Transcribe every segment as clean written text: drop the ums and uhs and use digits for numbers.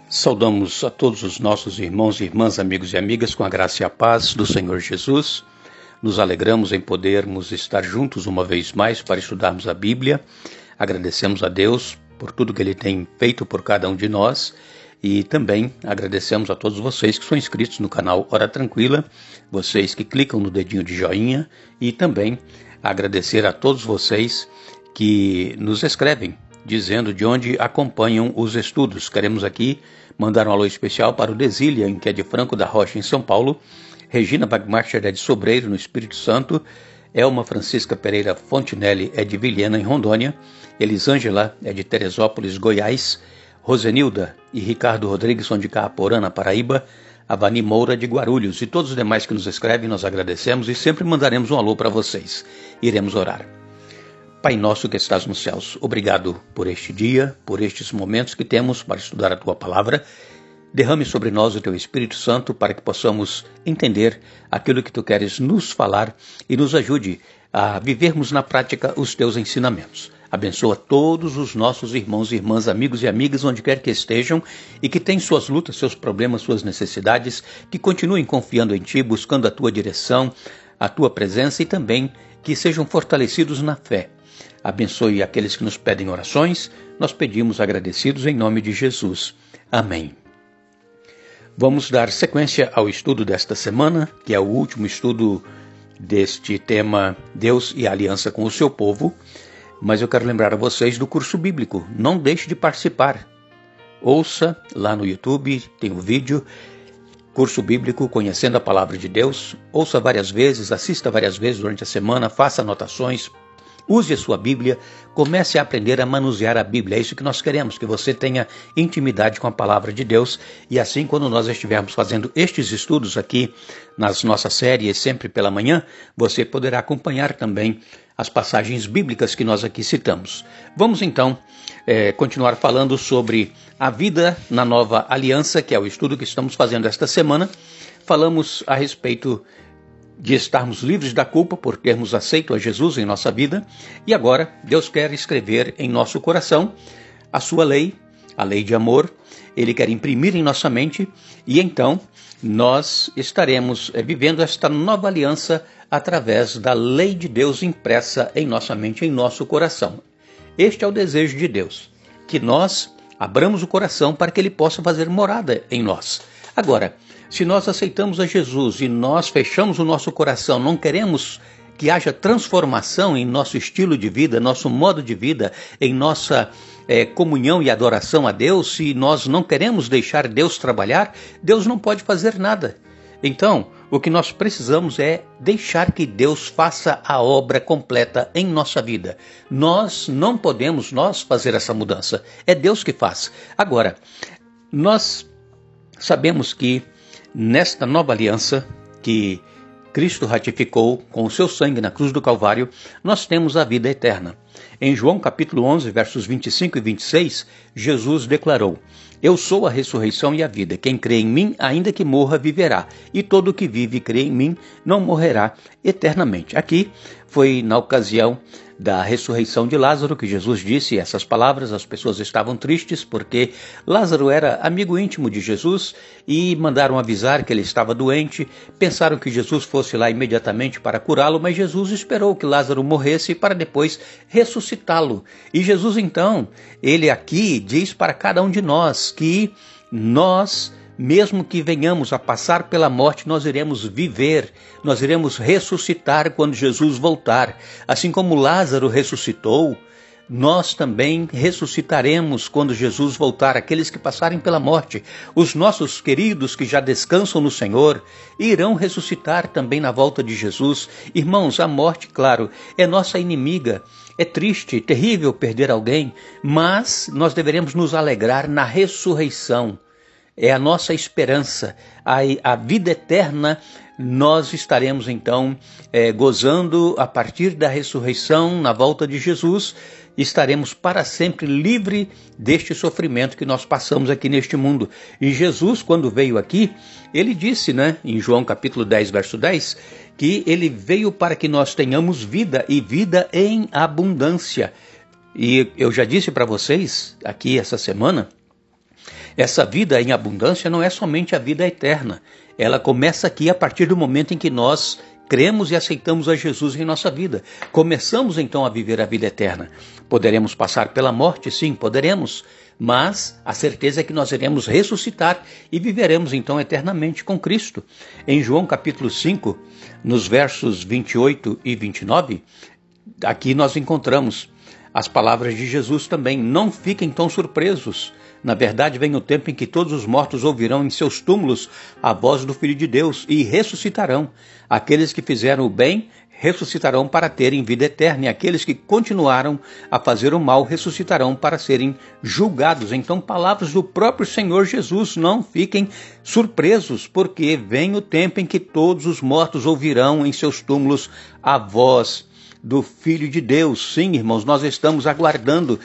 Saudamos a todos os nossos irmãos e irmãs, amigos e amigas, com a graça e a paz do Senhor Jesus. Nos alegramos em podermos estar juntos uma vez mais para estudarmos a Bíblia. Agradecemos a Deus por tudo que Ele tem feito por cada um de nós e também agradecemos a todos vocês que são inscritos no canal Hora Tranquila, vocês que clicam no dedinho de joinha e também agradecer a todos vocês que nos escrevem dizendo de onde acompanham os estudos. Queremos aqui mandar um alô especial para o Desília, que é de Franco da Rocha, em São Paulo, Regina Bagmacher é de Sobreiro, no Espírito Santo, Elma Francisca Pereira Fontinelli é de Vilhena, em Rondônia, Elisângela é de Teresópolis, Goiás, Rosenilda e Ricardo Rodrigues são de Caaporã, na Paraíba, Avani Moura de Guarulhos e todos os demais que nos escrevem, nós agradecemos e sempre mandaremos um alô para vocês. Iremos orar. Pai nosso que estás nos céus, obrigado por este dia, por estes momentos que temos para estudar a Tua Palavra. Derrame sobre nós o Teu Espírito Santo para que possamos entender aquilo que Tu queres nos falar e nos ajude a vivermos na prática os Teus ensinamentos. Abençoa todos os nossos irmãos e irmãs, amigos e amigas, onde quer que estejam e que têm suas lutas, seus problemas, suas necessidades, que continuem confiando em Ti, buscando a Tua direção, a Tua presença e também que sejam fortalecidos na fé. Abençoe aqueles que nos pedem orações, nós pedimos agradecidos em nome de Jesus. Amém. Vamos dar sequência ao estudo desta semana, que é o último estudo deste tema Deus e a Aliança com o seu povo, mas eu quero lembrar a vocês do curso bíblico, não deixe de participar. Ouça lá no YouTube, tem o vídeo, curso bíblico Conhecendo a Palavra de Deus, ouça várias vezes, assista várias vezes durante a semana, faça anotações, use a sua Bíblia, comece a aprender a manusear a Bíblia. É isso que nós queremos, que você tenha intimidade com a Palavra de Deus. E assim, quando nós estivermos fazendo estes estudos aqui nas nossas séries, sempre pela manhã, você poderá acompanhar também as passagens bíblicas que nós aqui citamos. Vamos então continuar falando sobre a vida na nova aliança, que é o estudo que estamos fazendo esta semana. Falamos a respeito de estarmos livres da culpa por termos aceito a Jesus em nossa vida, e agora Deus quer escrever em nosso coração a sua lei, a lei de amor. Ele quer imprimir em nossa mente, e então nós estaremos vivendo esta nova aliança através da lei de Deus impressa em nossa mente, em nosso coração. Este é o desejo de Deus, que nós abramos o coração para que Ele possa fazer morada em nós. Agora, se nós aceitamos a Jesus e nós fechamos o nosso coração, não queremos que haja transformação em nosso estilo de vida, nosso modo de vida, em nossa comunhão e adoração a Deus, se nós não queremos deixar Deus trabalhar, Deus não pode fazer nada. Então, o que nós precisamos é deixar que Deus faça a obra completa em nossa vida. Nós não podemos fazer essa mudança, é Deus que faz. Agora, nós sabemos que nesta nova aliança que Cristo ratificou com o seu sangue na cruz do Calvário, nós temos a vida eterna. Em João capítulo 11, versos 25 e 26, Jesus declarou: Eu sou a ressurreição e a vida. Quem crê em mim, ainda que morra, viverá. E todo o que vive e crê em mim, não morrerá eternamente. Aqui foi na ocasião da ressurreição de Lázaro que Jesus disse essas palavras. As pessoas estavam tristes porque Lázaro era amigo íntimo de Jesus e mandaram avisar que ele estava doente. Pensaram que Jesus fosse lá imediatamente para curá-lo, mas Jesus esperou que Lázaro morresse para depois ressuscitá-lo. E Jesus então, ele aqui diz para cada um de nós que nós, mesmo que venhamos a passar pela morte, nós iremos viver, nós iremos ressuscitar quando Jesus voltar. Assim como Lázaro ressuscitou, nós também ressuscitaremos quando Jesus voltar. Aqueles que passarem pela morte, os nossos queridos que já descansam no Senhor, irão ressuscitar também na volta de Jesus. Irmãos, a morte, claro, é nossa inimiga. É triste, terrível perder alguém, mas nós deveremos nos alegrar na ressurreição. É a nossa esperança, a vida eterna. Nós estaremos então gozando a partir da ressurreição, na volta de Jesus, estaremos para sempre livre deste sofrimento que nós passamos aqui neste mundo. E Jesus, quando veio aqui, ele disse, em João capítulo 10, verso 10, que ele veio para que nós tenhamos vida e vida em abundância. E eu já disse para vocês aqui essa semana Essa vida em abundância não é somente a vida eterna. Ela começa aqui a partir do momento em que nós cremos e aceitamos a Jesus em nossa vida. Começamos então a viver a vida eterna. Poderemos passar pela morte? Sim, poderemos. Mas a certeza é que nós iremos ressuscitar e viveremos então eternamente com Cristo. Em João capítulo 5, nos versos 28 e 29, aqui nós encontramos as palavras de Jesus também. Não fiquem tão surpresos. Na verdade, vem o tempo em que todos os mortos ouvirão em seus túmulos a voz do Filho de Deus e ressuscitarão. Aqueles que fizeram o bem ressuscitarão para terem vida eterna, e aqueles que continuaram a fazer o mal ressuscitarão para serem julgados. Então, palavras do próprio Senhor Jesus, não fiquem surpresos, porque vem o tempo em que todos os mortos ouvirão em seus túmulos a voz do Filho de Deus. Sim, irmãos, nós estamos aguardando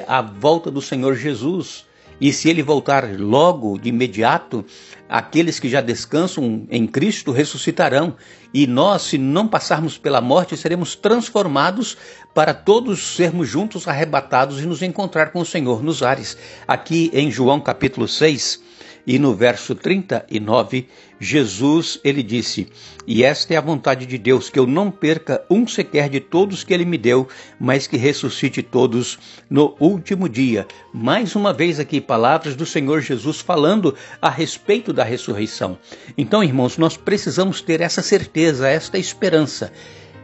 a volta do Senhor Jesus. E se ele voltar logo, de imediato, aqueles que já descansam em Cristo ressuscitarão. E nós, se não passarmos pela morte, seremos transformados para todos sermos juntos arrebatados e nos encontrar com o Senhor nos ares. Aqui em João capítulo 6 e no verso 39, Jesus, ele disse: "E esta é a vontade de Deus, que eu não perca um sequer de todos que ele me deu, mas que ressuscite todos no último dia." Mais uma vez aqui, palavras do Senhor Jesus falando a respeito da ressurreição. Então, irmãos, nós precisamos ter essa certeza, esta esperança.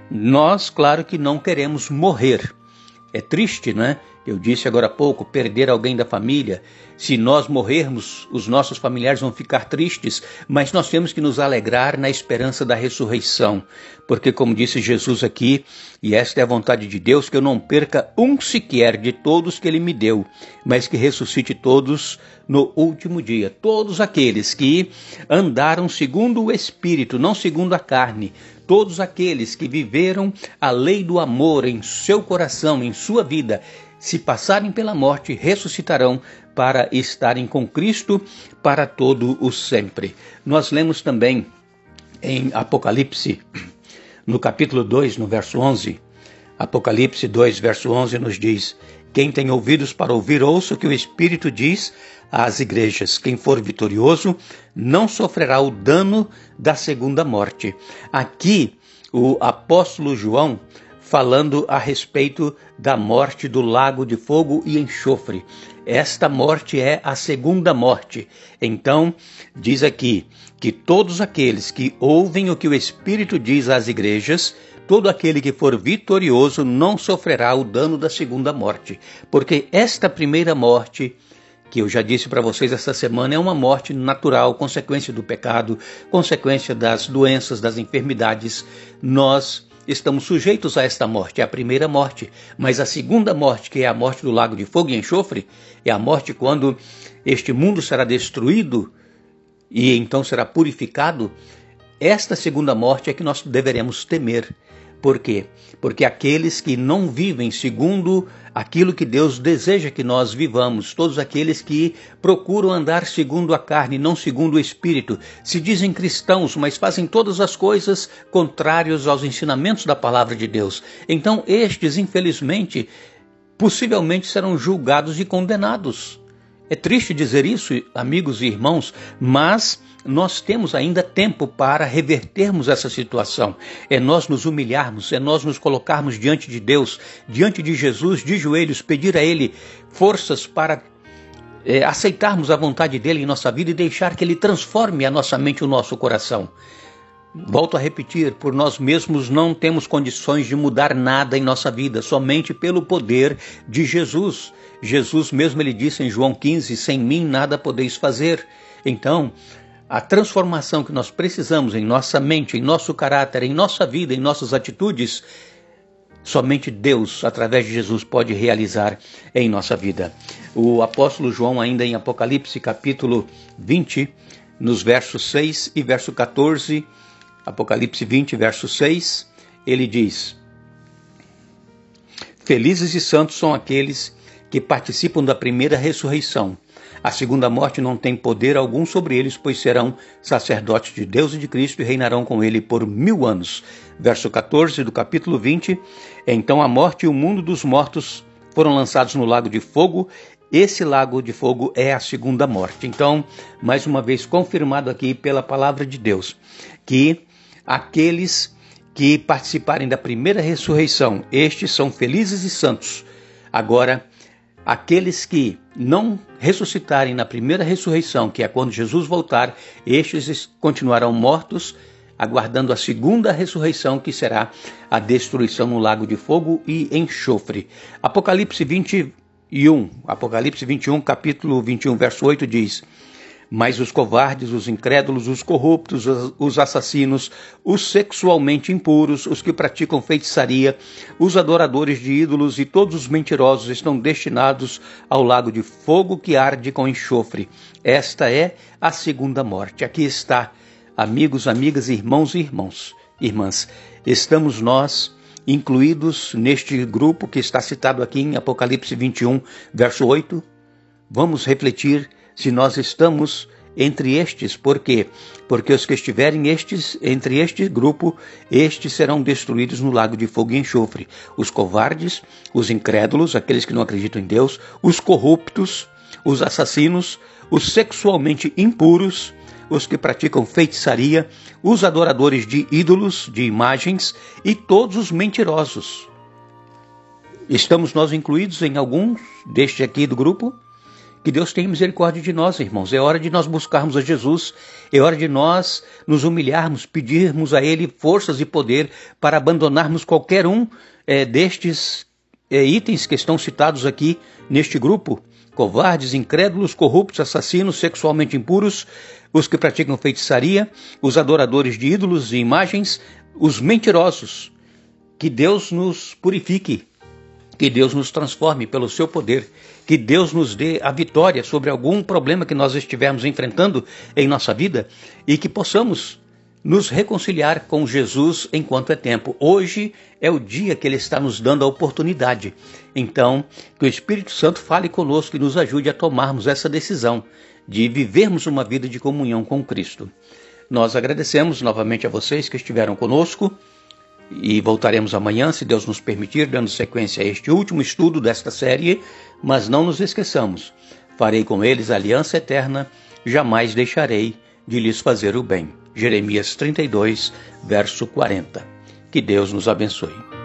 Nós, claro que não queremos morrer. É triste, né? Eu disse agora há pouco, perder alguém da família. Se nós morrermos, os nossos familiares vão ficar tristes, mas nós temos que nos alegrar na esperança da ressurreição. Porque, como disse Jesus aqui, e esta é a vontade de Deus, que eu não perca um sequer de todos que ele me deu, mas que ressuscite todos no último dia. Todos aqueles que andaram segundo o Espírito, não segundo a carne. Todos aqueles que viveram a lei do amor em seu coração, em sua vida, se passarem pela morte, ressuscitarão para estarem com Cristo para todo o sempre. Nós lemos também em Apocalipse, no capítulo 2, no verso 11, Apocalipse 2, verso 11 nos diz: "Quem tem ouvidos para ouvir, ouça o que o Espírito diz às igrejas. Quem for vitorioso não sofrerá o dano da segunda morte." Aqui, o apóstolo João falando a respeito da morte do lago de fogo e enxofre. Esta morte é a segunda morte. Então, diz aqui que todos aqueles que ouvem o que o Espírito diz às igrejas, todo aquele que for vitorioso não sofrerá o dano da segunda morte. Porque esta primeira morte, que eu já disse para vocês esta semana, é uma morte natural, consequência do pecado, consequência das doenças, das enfermidades. Nós estamos sujeitos a esta morte, é a primeira morte. Mas a segunda morte, que é a morte do lago de fogo e enxofre, é a morte quando este mundo será destruído e então será purificado. Esta segunda morte é que nós deveremos temer. Por quê? Porque aqueles que não vivem segundo aquilo que Deus deseja que nós vivamos, todos aqueles que procuram andar segundo a carne, não segundo o Espírito, se dizem cristãos, mas fazem todas as coisas contrárias aos ensinamentos da palavra de Deus. Então estes, infelizmente, possivelmente serão julgados e condenados. É triste dizer isso, amigos e irmãos, mas nós temos ainda tempo para revertermos essa situação. É nós nos humilharmos, é nós nos colocarmos diante de Deus, diante de Jesus, de joelhos, pedir a Ele forças para aceitarmos a vontade dEle em nossa vida e deixar que Ele transforme a nossa mente e o nosso coração. Volto a repetir, por nós mesmos não temos condições de mudar nada em nossa vida, somente pelo poder de Jesus. Jesus mesmo, ele disse em João 15, "Sem mim nada podeis fazer." Então, a transformação que nós precisamos em nossa mente, em nosso caráter, em nossa vida, em nossas atitudes, somente Deus, através de Jesus, pode realizar em nossa vida. O apóstolo João, ainda em Apocalipse, capítulo 20, nos versos 6 e verso 14, Apocalipse 20, verso 6, ele diz: "Felizes e santos são aqueles que participam da primeira ressurreição. A segunda morte não tem poder algum sobre eles, pois serão sacerdotes de Deus e de Cristo e reinarão com ele por 1000 anos. Verso 14 do capítulo 20, "Então a morte e o mundo dos mortos foram lançados no lago de fogo. esse lago de fogo é a segunda morte. Então, mais uma vez confirmado aqui pela palavra de Deus, que aqueles que participarem da primeira ressurreição, estes são felizes e santos. Agora, aqueles que não ressuscitarem na primeira ressurreição, que é quando Jesus voltar, estes continuarão mortos, aguardando a segunda ressurreição, que será a destruição no lago de fogo e enxofre. Apocalipse 21, capítulo 21, verso 8 diz: mas os covardes, os incrédulos, os corruptos, os assassinos, os sexualmente impuros, os que praticam feitiçaria, os adoradores de ídolos e todos os mentirosos estão destinados ao lago de fogo que arde com enxofre. Esta é a segunda morte. Aqui está, amigos, amigas, irmãos e irmãs. Estamos nós incluídos neste grupo que está citado aqui em Apocalipse 21, verso 8. Vamos refletir se nós estamos entre estes. Por quê? Porque os que estiverem entre este grupo, estes serão destruídos no lago de fogo e enxofre. Os covardes, os incrédulos, aqueles que não acreditam em Deus, os corruptos, os assassinos, os sexualmente impuros, os que praticam feitiçaria, os adoradores de ídolos, de imagens e todos os mentirosos. Estamos nós incluídos em alguns deste aqui do grupo? Que Deus tenha misericórdia de nós, irmãos. É hora de nós buscarmos a Jesus. É hora de nós nos humilharmos, pedirmos a Ele forças e poder para abandonarmos qualquer um destes itens que estão citados aqui neste grupo. Covardes, incrédulos, corruptos, assassinos, sexualmente impuros, os que praticam feitiçaria, os adoradores de ídolos e imagens, os mentirosos. Que Deus nos purifique. Que Deus nos transforme pelo seu poder, que Deus nos dê a vitória sobre algum problema que nós estivermos enfrentando em nossa vida e que possamos nos reconciliar com Jesus enquanto é tempo. Hoje é o dia que Ele está nos dando a oportunidade. Então, que o Espírito Santo fale conosco e nos ajude a tomarmos essa decisão de vivermos uma vida de comunhão com Cristo. Nós agradecemos novamente a vocês que estiveram conosco. E voltaremos amanhã, se Deus nos permitir, dando sequência a este último estudo desta série, mas não nos esqueçamos, farei com eles aliança eterna, jamais deixarei de lhes fazer o bem. Jeremias 32, verso 40. Que Deus nos abençoe.